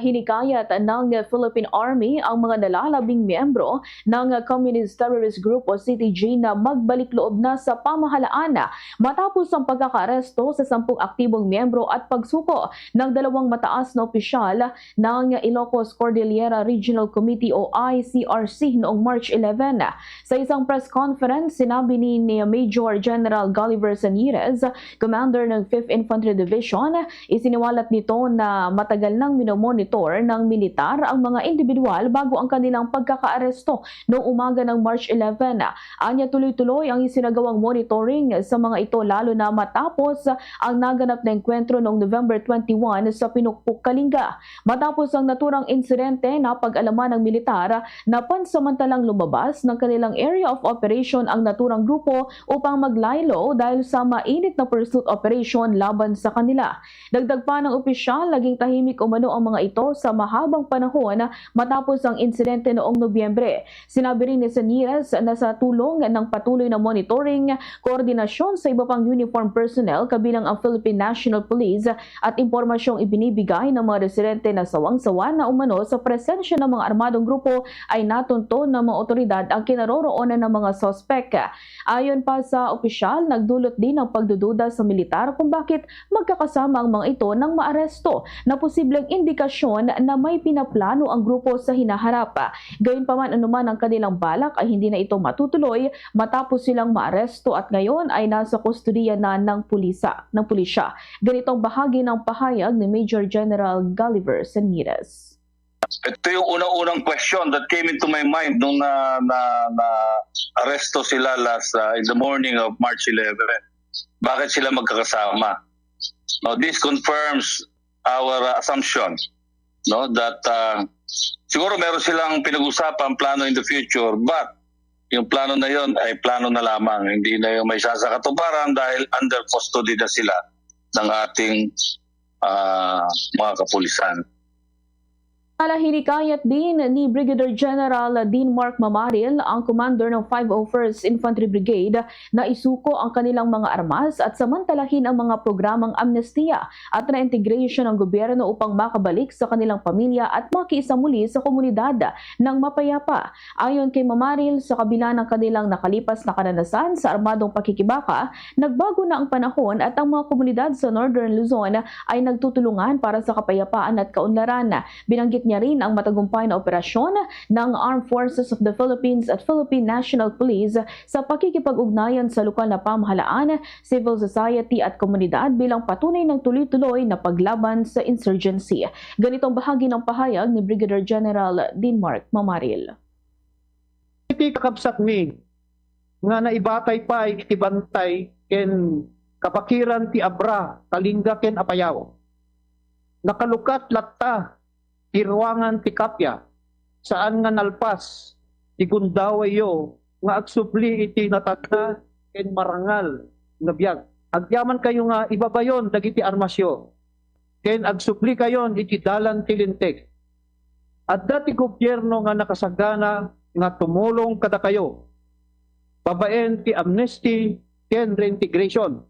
Hinikayat ng Philippine Army ang mga nalalabing miyembro ng Communist Terrorist Group o CTG na magbalik loob na sa pamahalaan matapos ang pagkakaaresto sa 10 aktibong miyembro at pagsuko ng 2 mataas na opisyal ng Ilocos Cordillera Regional Committee o ICRC noong March 11. Sa isang press conference, sinabi ni Major General Gulliver Sanirez, Commander ng 5th Infantry Division, isiniwalat nito na matagal nang minomonitor ng militar ang mga individual bago ang kanilang pagkakaaresto noong umaga ng March 11. Anya tuloy-tuloy ang isinagawang monitoring sa mga ito lalo na matapos ang naganap na enkwentro noong November 21 sa Pinukpok, Kalinga. Matapos ang naturang insidente, napag-alaman ng militar na pansamantalang lumabas ng kanilang area of operation ang naturang grupo upang maglaylo dahil sa mainit na pursuit operation laban sa kanila. Dagdag pa ng opisyal, naging tahimik umano ang mga ito sa mahabang panahon matapos ang insidente noong Nobyembre. Sinabi rin ni Sanirez na sa tulong ng patuloy na monitoring, koordinasyon sa iba pang uniform personnel kabilang ang Philippine National Police at impormasyong ibinibigay ng mga residente na sawang-sawa na umano sa presensya ng mga armadong grupo ay natunto ng mga otoridad ang kinaroroonan ng mga sospek. Ayon pa sa opisyal, nagdulot din ang pagdududa sa militar kung bakit magkakasama ang mga ito ng maaresto na posibleng indikasyon na may pinaplano ang grupo sa hinaharap. Gayunpaman anuman ang kanilang balak ay hindi na ito matutuloy matapos silang maaresto at ngayon ay nasa kustudiya na ng pulisya. Ganitong bahagi ng pahayag ni Major General Gulliver Sanirez. Ito yung unang-unang question that came into my mind nung na-aresto sila in the morning of March 11. Bakit sila magkakasama? Now, this confirms our assumption, no, that siguro meron silang pinag-usapan plano in the future, but yung plano na yon ay plano na lamang, hindi na yung may sasakatuparan dahil under custody na sila ng ating mga kapulisan. Hinikayat din ni Brigadier General Dean Mark Mamaril, ang commander ng 501st Infantry Brigade, na isuko ang kanilang mga armas at samantalahin ang mga programang amnestiya at reintegration ng gobyerno upang makabalik sa kanilang pamilya at makiisa muli sa komunidad ng mapayapa. Ayon kay Mamaril, sa kabila ng kanilang nakalipas na karanasan sa armadong pakikibaka, nagbago na ang panahon at ang mga komunidad sa Northern Luzon ay nagtutulungan para sa kapayapaan at kaunlaran. Binanggit niya rin ang matagumpay na operasyon ng Armed Forces of the Philippines at Philippine National Police sa pakikipag-ugnayan sa lokal na pamahalaan, civil society at komunidad bilang patunay ng tuloy-tuloy na paglaban sa insurgency. Ganitong bahagi ng pahayag ni Brigadier General Dean Mark Mamaril. Iti kakabsat mi nga naibatay pa itibantay ken kapakiran ti Abra, Kalinga ken Apayao. Nakalukat latta ti ruangan ti Kapya, saan nga nalpas ti Gundaway nga agsupli iti natagna ken marangal nga biyag. Agyaman kayo nga ibabayon dagiti armasyo, ken agsupli kayon iti dalan ti Lintek. At dati gobyerno nga nakasagana nga tumulong kada kayo, babaen ti amnesty ken reintegration.